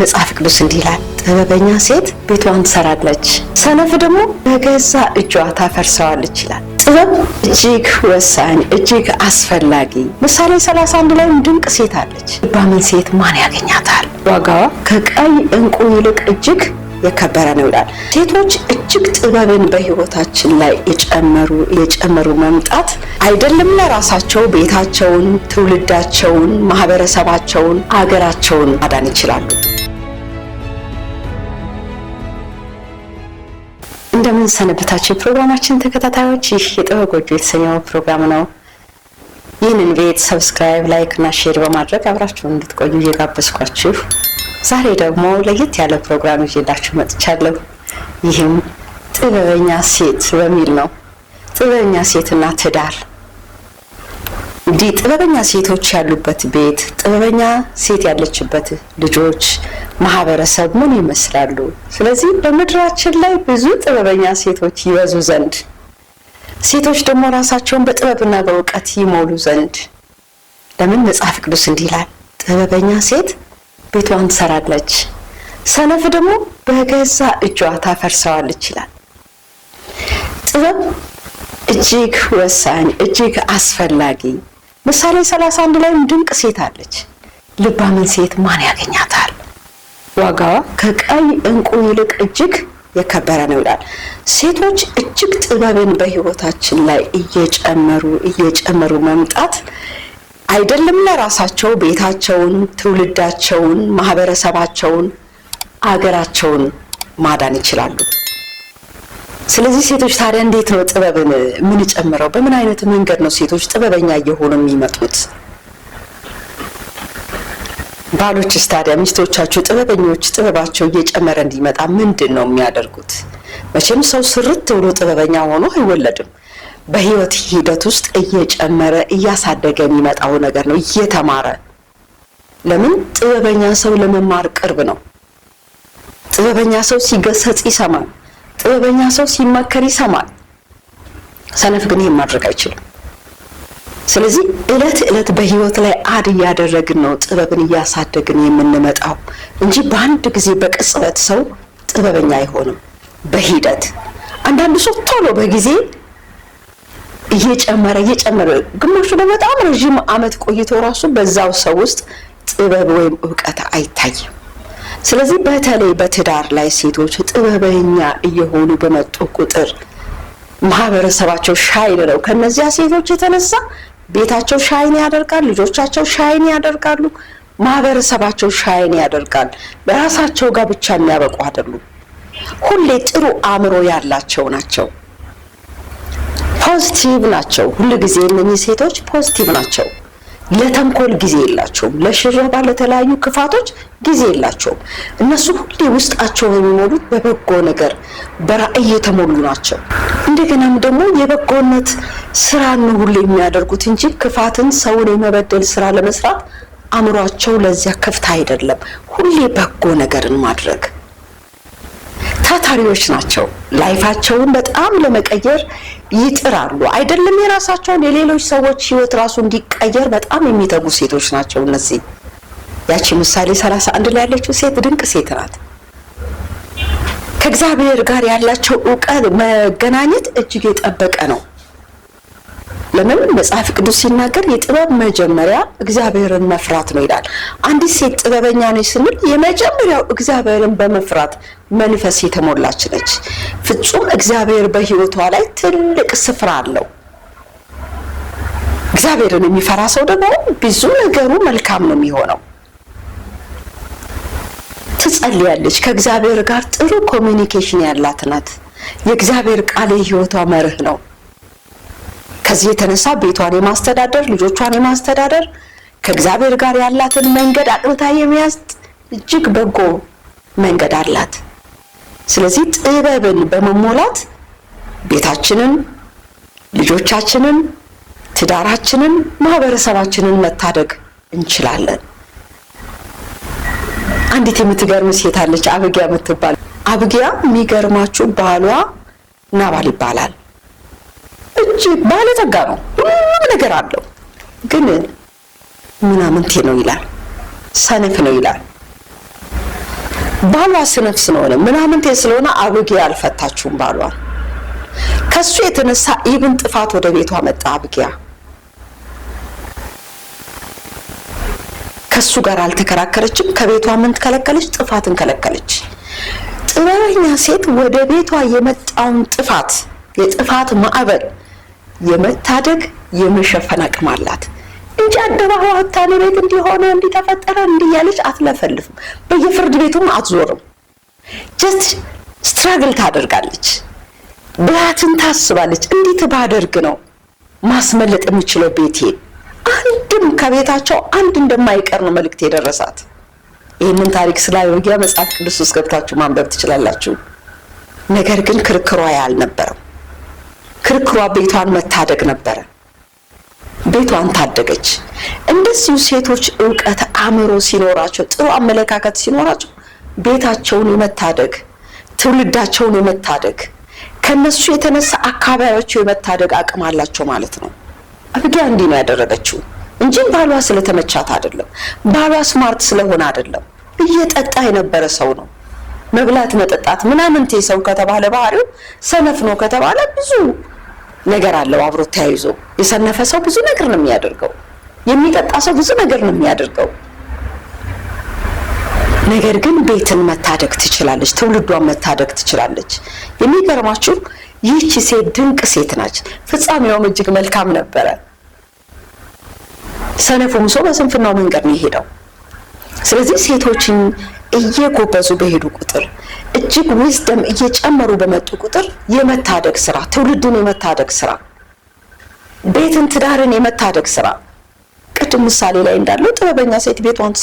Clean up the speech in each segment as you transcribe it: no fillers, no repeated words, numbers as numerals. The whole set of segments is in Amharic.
መጽሐፍ ቅዱስ እንዲህ ይላል፣ ጥበበኛ ሴት ቤቷን ትሰራለች፣ ሰነፍ ደግሞ በገዛ እጇ ታፈርሰዋለች ይላል። ጥበብ እጅግ ወሳኝ፣ እጅግ አስፈላጊ። ምሳሌ 31 ላይ ድንቅ ሴት አለች። ልባምን ሴት ማን ያገኛታል? ዋጋዋ ከቀይ ዕንቁ ይልቅ እጅግ የከበረ ነው ይላል። ሴቶች እጅግ ጥበብን በሕይወታችን ላይ የጨመሩ መምጣት አይደለም ለራሳቸው ቤታቸውን፣ ትውልዳቸውን፣ ማህበረሰባቸውን፣ አገራቸውን ማዳን ይችላሉ። እንደምን ሰነበታችሁ ፕሮግራማችን ተከታታዮች። ይህ የጥበብ ጎጆ የተሰኘው ፕሮግራም ነው። ይህንን ቤት ሰብስክራይብ፣ ላይክ እና ሼር በማድረግ አብራችሁን እንድትቆዩ እየጋበዝኳችሁ ዛሬ ደግሞ ለየት ያለ ፕሮግራም ይዤላችሁ መጥቻለሁ። ይህም ጥበበኛ ሴት በሚል ነው። ጥበበኛ ሴትና ትዳር። እንዲህ ጥበበኛ ሴቶች ያሉበት ቤት፣ ጥበበኛ ሴት ያለችበት ልጆች፣ ማህበረሰብ ምን ይመስላሉ? ስለዚህ በምድራችን ላይ ብዙ ጥበበኛ ሴቶች ይበዙ ዘንድ፣ ሴቶች ደግሞ ራሳቸውን በጥበብና በእውቀት ይሞሉ ዘንድ ለምን መጽሐፍ ቅዱስ እንዲህ ይላል፣ ጥበበኛ ሴት ቤቷን ትሰራለች፣ ሰነፍ ደግሞ በገዛ እጇ ታፈርሰዋለች ይላል። ጥበብ እጅግ ወሳኝ፣ እጅግ አስፈላጊ። ምሳሌ 31 ላይ ድንቅ ሴት አለች። ልባምን ሴት ማን ያገኛታል? ዋጋዋ ከቀይ ዕንቁ ይልቅ እጅግ የከበረ ነው ይላል። ሴቶች እጅግ ጥበብን በሕይወታችን ላይ እየጨመሩ መምጣት አይደለም ለራሳቸው ቤታቸውን፣ ትውልዳቸውን፣ ማህበረሰባቸውን፣ አገራቸውን ማዳን ይችላሉ። ስለዚህ ሴቶች ታዲያ እንዴት ነው ጥበብን የምንጨምረው? በምን አይነት መንገድ ነው ሴቶች ጥበበኛ እየሆኑ የሚመጡት? ባሎችስ ታዲያ ሚስቶቻቸው ጥበበኞች ጥበባቸው እየጨመረ እንዲመጣ ምንድን ነው የሚያደርጉት? መቼም ሰው ስርት ብሎ ጥበበኛ ሆኖ አይወለድም። በህይወት ሂደት ውስጥ እየጨመረ እያሳደገ የሚመጣው ነገር ነው፣ እየተማረ። ለምን? ጥበበኛ ሰው ለመማር ቅርብ ነው። ጥበበኛ ሰው ሲገሰጽ ይሰማል። ጥበበኛ ሰው ሲመከር ይሰማል። ሰነፍ ግን ይህን ማድረግ አይችልም። ስለዚህ እለት በህይወት ላይ እያደረግን ነው ጥበብን እያሳደግን የምንመጣው እንጂ በአንድ ጊዜ በቅጽበት ሰው ጥበበኛ አይሆንም። በሂደት አንዳንድ ሰው ቶሎ በጊዜ እየጨመረ ግማሹ በጣም ረጅም ዓመት ቆይቶ ራሱ በዛው ሰው ውስጥ ጥበብ ወይም ዕውቀት አይታይም። ስለዚህ በተለይ በትዳር ላይ ሴቶች ጥበበኛ እየሆኑ በመጡ ቁጥር ማህበረሰባቸው ሻይን ነው። ከነዚያ ሴቶች የተነሳ ቤታቸው ሻይን ያደርጋል፣ ልጆቻቸው ሻይን ያደርጋሉ፣ ማህበረሰባቸው ሻይን ያደርጋል። በራሳቸው ጋር ብቻ የሚያበቁ አይደሉም። ሁሌ ጥሩ አእምሮ ያላቸው ናቸው። ፖዚቲቭ ናቸው። ሁሉ ጊዜ እነዚህ ሴቶች ፖዚቲቭ ናቸው። ለተንኮል ጊዜ የላቸውም። ለሽረባ፣ ለተለያዩ ክፋቶች ጊዜ የላቸውም። እነሱ ሁሌ ውስጣቸው የሚሞሉት በበጎ ነገር በራእይ የተሞሉ ናቸው። እንደገናም ደግሞ የበጎነት ስራን ሁሌ የሚያደርጉት እንጂ ክፋትን፣ ሰውን የመበደል ስራ ለመስራት አእምሯቸው ለዚያ ክፍት አይደለም። ሁሌ በጎ ነገርን ማድረግ ታታሪዎች ናቸው። ላይፋቸውን በጣም ለመቀየር ይጥራሉ። አይደለም የራሳቸውን የሌሎች ሰዎች ህይወት ራሱ እንዲቀየር በጣም የሚተጉ ሴቶች ናቸው እነዚህ። ያቺ ምሳሌ 31 ላይ ያለችው ሴት ድንቅ ሴት ናት። ከእግዚአብሔር ጋር ያላቸው ዕውቀት መገናኘት እጅግ የጠበቀ ነው። ለምን? መጽሐፍ ቅዱስ ሲናገር የጥበብ መጀመሪያ እግዚአብሔርን መፍራት ነው ይላል። አንዲት ሴት ጥበበኛ ነች ስንል የመጀመሪያው እግዚአብሔርን በመፍራት መንፈስ የተሞላች ነች። ፍጹም እግዚአብሔር በህይወቷ ላይ ትልቅ ስፍራ አለው። እግዚአብሔርን የሚፈራ ሰው ደግሞ ብዙ ነገሩ መልካም ነው የሚሆነው። ትጸልያለች፣ ከእግዚአብሔር ጋር ጥሩ ኮሚኒኬሽን ያላት ናት። የእግዚአብሔር ቃል የህይወቷ መርህ ነው። ከዚህ የተነሳ ቤቷን የማስተዳደር ልጆቿን የማስተዳደር ከእግዚአብሔር ጋር ያላትን መንገድ አቅንታ የሚያዝ እጅግ በጎ መንገድ አላት። ስለዚህ ጥበብን በመሞላት ቤታችንን፣ ልጆቻችንን፣ ትዳራችንን፣ ማህበረሰባችንን መታደግ እንችላለን። አንዲት የምትገርም ሴት አለች፣ አብጊያ የምትባል። አብጊያ የሚገርማችሁ ባሏ ናባል ይባላል። እጅግ ባለጠጋ ነው፣ ሁሉም ነገር አለው። ግን ምናምንቴ ነው ይላል፣ ሰነፍ ነው ይላል። ባሏ ስነፍ ስለሆነ ምናምንቴ ስለሆነ አቢግያ አልፈታችሁም ባሏን። ከሱ የተነሳ ኢብን ጥፋት ወደ ቤቷ መጣ። አቢግያ ከሱ ጋር አልተከራከረችም። ከቤቷ ምን ከለከለች? ጥፋትን ከለከለች። ጥበበኛ ሴት ወደ ቤቷ የመጣውን ጥፋት የጥፋት ማዕበል የመታደግ የመሸፈን አቅም አላት እንጂ አደባባይ ወጣኔ ቤት እንዲሆነ እንዲተፈጠረ እንዲያለች አትለፈልፍም። በየፍርድ ቤቱም አትዞርም። ጀስት ስትራግል ታደርጋለች። ብላትን ታስባለች። እንዴት ባደርግ ነው ማስመለጥ የምችለው ቤቴ? አንድም ከቤታቸው አንድ እንደማይቀር ነው መልእክት የደረሳት። ይህንን ታሪክ ስለ አቢግያ መጽሐፍ ቅዱስ ውስጥ ገብታችሁ ማንበብ ትችላላችሁ። ነገር ግን ክርክሯ ያልነበረው ክርክሯ ቤቷን መታደግ ነበረ። ቤቷን ታደገች። እንደዚሁ ሴቶች ዕውቀት አእምሮ ሲኖራቸው ጥሩ አመለካከት ሲኖራቸው ቤታቸውን የመታደግ ትውልዳቸውን የመታደግ ከነሱ የተነሳ አካባቢያቸው የመታደግ አቅም አላቸው ማለት ነው። አቢግያ እንዲህ ነው ያደረገችው እንጂ ባሏ ስለተመቻት አይደለም። ባሏ ስማርት ስለሆነ አይደለም። እየጠጣ የነበረ ሰው ነው። መብላት መጠጣት ምናምንቴ ሰው ከተባለ ባህሪው ሰነፍ ነው ከተባለ ብዙ ነገር አለው አብሮ ተያይዞ። የሰነፈ ሰው ብዙ ነገር ነው የሚያደርገው። የሚጠጣ ሰው ብዙ ነገር ነው የሚያደርገው። ነገር ግን ቤትን መታደግ ትችላለች። ትውልዷን መታደግ ትችላለች። የሚገርማችሁ ይህች ሴት ድንቅ ሴት ናች። ፍጻሜውም እጅግ መልካም ነበረ። ሰነፉም ሰው በስንፍናው መንገድ ነው የሄደው። ስለዚህ ሴቶችን እየጎበዙ በሄዱ ቁጥር እጅግ ዊዝደም እየጨመሩ በመጡ ቁጥር የመታደግ ስራ፣ ትውልድን የመታደግ ስራ፣ ቤትን ትዳርን የመታደግ ስራ ቅድም ምሳሌ ላይ እንዳለው ጥበበኛ ሴት ቤቷን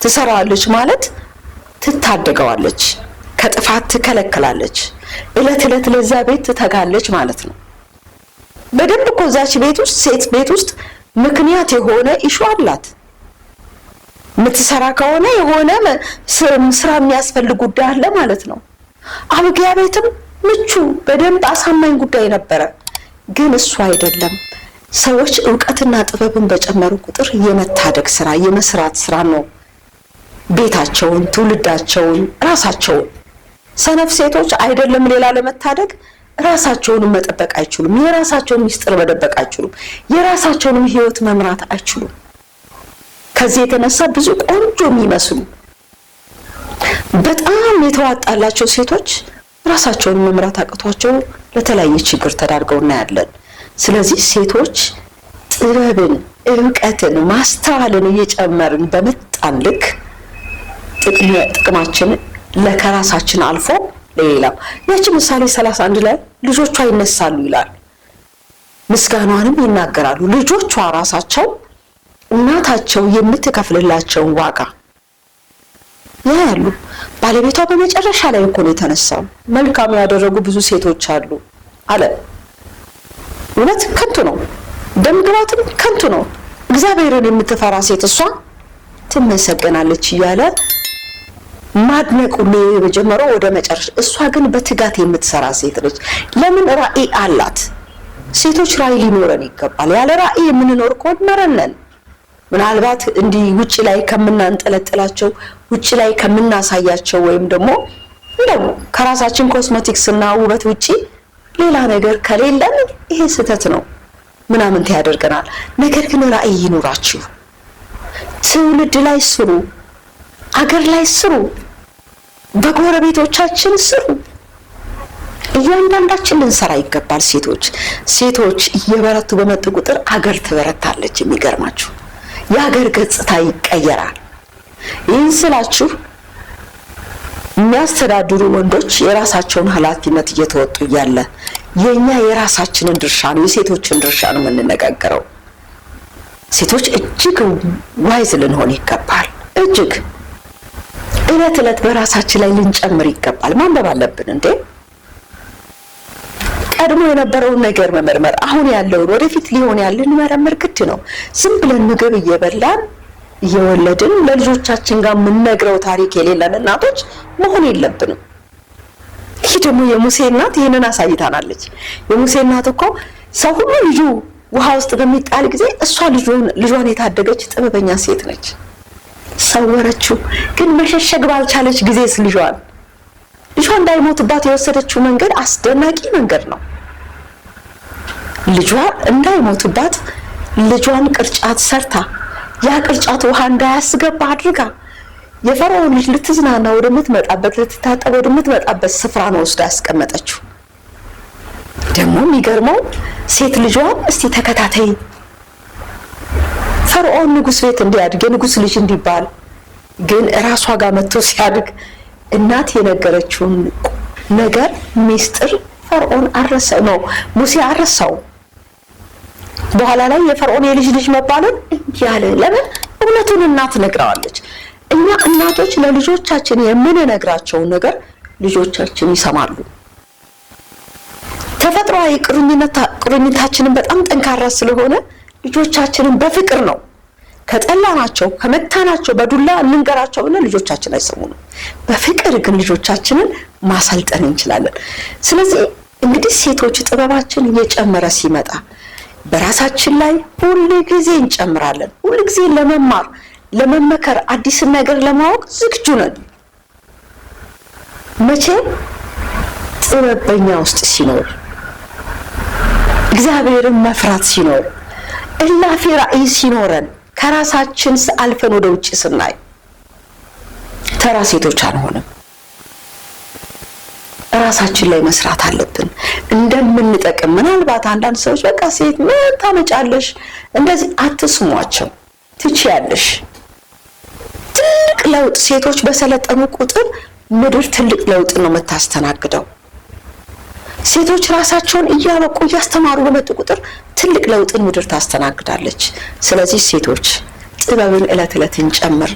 ትሰራዋለች ማለት ትታደገዋለች፣ ከጥፋት ትከለክላለች፣ እለት እለት ለዛ ቤት ትተጋለች ማለት ነው። በደንብ እኮ እዛች ቤት ውስጥ ሴት ቤት ውስጥ ምክንያት የሆነ ኢሹ አላት። ምትሰራ ከሆነ የሆነ ስራ የሚያስፈልግ ጉዳይ አለ ማለት ነው። አቢግያ ቤትም ምቹ በደንብ አሳማኝ ጉዳይ ነበረ። ግን እሱ አይደለም። ሰዎች ዕውቀትና ጥበብን በጨመሩ ቁጥር የመታደግ ስራ የመስራት ስራ ነው ቤታቸውን፣ ትውልዳቸውን፣ ራሳቸውን። ሰነፍ ሴቶች አይደለም ሌላ ለመታደግ ራሳቸውን መጠበቅ አይችሉም። የራሳቸውን ሚስጥር መደበቅ አይችሉም። የራሳቸውን ህይወት መምራት አይችሉም። ከዚህ የተነሳ ብዙ ቆንጆ የሚመስሉ በጣም የተዋጣላቸው ሴቶች ራሳቸውን መምራት አቅቷቸው ለተለያየ ችግር ተዳርገው እናያለን። ስለዚህ ሴቶች ጥበብን፣ ዕውቀትን፣ ማስተዋልን እየጨመርን በመጣን ልክ ጥቅማችን ለከራሳችን አልፎ ለሌላው ያቺ ምሳሌ 31 ላይ ልጆቿ ይነሳሉ ይላል። ምስጋናንም ይናገራሉ። ልጆቿ ራሳቸው እናታቸው የምትከፍልላቸውን ዋጋ ያያሉ። ባለቤቷ በመጨረሻ ላይ እኮ ነው የተነሳው። መልካም ያደረጉ ብዙ ሴቶች አሉ አለ። እውነት ከንቱ ነው፣ ደምግባትም ከንቱ ነው። እግዚአብሔርን የምትፈራ ሴት እሷ ትመሰገናለች እያለ ማድነቁ ነው የጀመረው ወደ መጨረሻ። እሷ ግን በትጋት የምትሰራ ሴት ነች። ለምን? ራዕይ አላት። ሴቶች ራዕይ ሊኖረን ይገባል። ያለ ራዕይ የምንኖር ከሆነ መረነን። ምናልባት እንዲህ ውጪ ላይ ከምናንጠለጥላቸው ውጪ ላይ ከምናሳያቸው ወይም ደግሞ እንደው ከራሳችን ኮስሞቲክስ እና ውበት ውጪ ሌላ ነገር ከሌለን ይሄ ስህተት ነው፣ ምናምን ያደርገናል። ነገር ግን ራዕይ ይኑራችሁ። ትውልድ ላይ ስሩ፣ አገር ላይ ስሩ፣ በጎረቤቶቻችን ስሩ። እያንዳንዳችን ልንሰራ ይገባል። ሴቶች እየበረቱ በመጡ ቁጥር አገር ትበረታለች። የሚገርማችሁ የአገር ገጽታ ይቀየራል። ይህን ስላችሁ የሚያስተዳድሩ ወንዶች የራሳቸውን ኃላፊነት እየተወጡ እያለ የኛ የራሳችንን ድርሻ ነው የሴቶችን ድርሻ ነው የምንነጋገረው። ሴቶች እጅግ ዋይዝ ልንሆን ይገባል። እጅግ እለት እለት በራሳችን ላይ ልንጨምር ይገባል። ማንበብ አለብን እንዴ! ቀድሞ የነበረውን ነገር መመርመር፣ አሁን ያለውን ወደፊት ሊሆን ያለን መመርመር ግድ ነው። ዝም ብለን ምግብ እየበላን እየወለድን ለልጆቻችን ጋር የምንነግረው ታሪክ የሌለን እናቶች መሆን የለብንም። ይህ ደግሞ የሙሴ እናት ይህንን አሳይታናለች። የሙሴ እናት እኮ ሰው ሁሉ ልጁ ውሃ ውስጥ በሚጣል ጊዜ እሷ ልጇን የታደገች ጥበበኛ ሴት ነች። ሰወረችው። ግን መሸሸግ ባልቻለች ጊዜስ ልጇ እንዳይሞትባት የወሰደችው መንገድ አስደናቂ መንገድ ነው። ልጇ እንዳይሞትባት ልጇን ቅርጫት ሰርታ ያ ቅርጫት ውሃ እንዳያስገባ አድርጋ የፈርዖን ልጅ ልትዝናና ወደምትመጣበት ልትታጠብ ወደምትመጣበት ስፍራ ነው ወስዳ ያስቀመጠችው። ደግሞ የሚገርመው ሴት ልጇን እስቲ ተከታታይ ፈርዖን ንጉስ ቤት እንዲያድግ የንጉስ ልጅ እንዲባል ግን ራሷ ጋር መጥቶ ሲያድግ እናት የነገረችውን ነገር ሚስጥር ፈርዖን አረሰው ነው ሙሴ አረሰው። በኋላ ላይ የፈርዖን የልጅ ልጅ መባልን ያለ ለምን እውነቱን እናት ነግራዋለች። እኛ እናቶች ለልጆቻችን የምንነግራቸው ነገር ልጆቻችን ይሰማሉ። ተፈጥሯዊ ቁርኝታችንን በጣም ጠንካራ ስለሆነ ልጆቻችንን በፍቅር ነው ከጠላናቸው ከመታናቸው በዱላ እንንገራቸው ብለን ልጆቻችን አይሰሙንም። በፍቅር ግን ልጆቻችንን ማሰልጠን እንችላለን። ስለዚህ እንግዲህ ሴቶች ጥበባችን እየጨመረ ሲመጣ በራሳችን ላይ ሁሉ ጊዜ እንጨምራለን። ሁሉ ጊዜ ለመማር ለመመከር አዲስ ነገር ለማወቅ ዝግጁ ነን። መቼ ጥበበኛ ውስጥ ሲኖር እግዚአብሔርን መፍራት ሲኖር እላፊ ራእይ ሲኖረን ከራሳችን አልፈን ወደ ውጭ ስናይ ተራ ሴቶች አንሆንም። ራሳችን ላይ መስራት አለብን እንደምንጠቅም። ምናልባት አንዳንድ ሰዎች በቃ ሴት ምን ታመጫለሽ እንደዚህ አትስሟቸው፣ ትችያለሽ። ትልቅ ለውጥ ሴቶች በሰለጠኑ ቁጥር ምድር ትልቅ ለውጥ ነው የምታስተናግደው። ሴቶች ራሳቸውን እያበቁ እያስተማሩ በመጡ ቁጥር ትልቅ ለውጥን ምድር ታስተናግዳለች። ስለዚህ ሴቶች ጥበብን ዕለት ዕለት እንጨምር።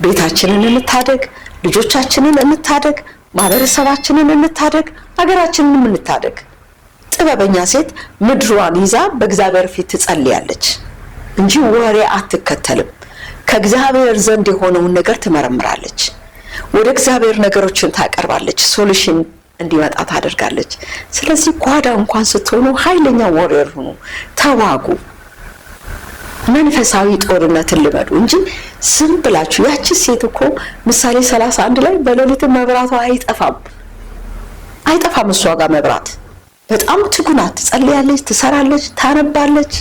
ቤታችንን እንታደግ፣ ልጆቻችንን እንታደግ፣ ማህበረሰባችንን እንታደግ፣ ሀገራችንን እንታደግ። ጥበበኛ ሴት ምድሯን ይዛ በእግዚአብሔር ፊት ትጸልያለች እንጂ ወሬ አትከተልም። ከእግዚአብሔር ዘንድ የሆነውን ነገር ትመረምራለች። ወደ እግዚአብሔር ነገሮችን ታቀርባለች። ሶሉሽን እንዲመጣ ታደርጋለች። ስለዚህ ጓዳ እንኳን ስትሆኑ ኃይለኛ ወሬር ሁኑ፣ ተዋጉ፣ መንፈሳዊ ጦርነትን ልመዱ እንጂ ዝም ብላችሁ ያቺ ሴት እኮ ምሳሌ 31 ላይ በሌሊት መብራቷ አይጠፋም እሷ ጋር መብራት። በጣም ትጉ ናት። ትጸልያለች፣ ትሰራለች፣ ታነባለች፣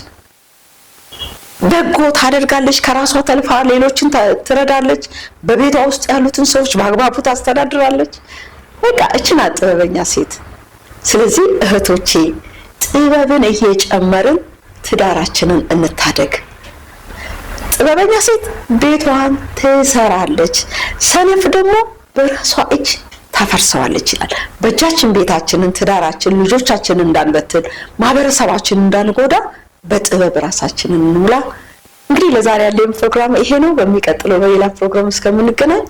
በጎ ታደርጋለች፣ ከራሷ ተልፋ ሌሎችን ትረዳለች፣ በቤቷ ውስጥ ያሉትን ሰዎች በአግባቡ ታስተዳድራለች። በቃ እቺ ናት ጥበበኛ ሴት። ስለዚህ እህቶቼ ጥበብን እየጨመርን ትዳራችንን እንታደግ። ጥበበኛ ሴት ቤቷን ትሰራለች፣ ሰነፍ ደግሞ በራሷ እጅ ታፈርሰዋለች ይላል። በእጃችን ቤታችንን፣ ትዳራችንን፣ ልጆቻችንን እንዳንበትን፣ ማህበረሰባችንን እንዳንጎዳ በጥበብ ራሳችንን እንሙላ። እንግዲህ ለዛሬ ያለኝ ፕሮግራም ይሄ ነው። በሚቀጥለው በሌላ ፕሮግራም እስከምንገናኝ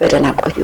በደህና ቆዩ።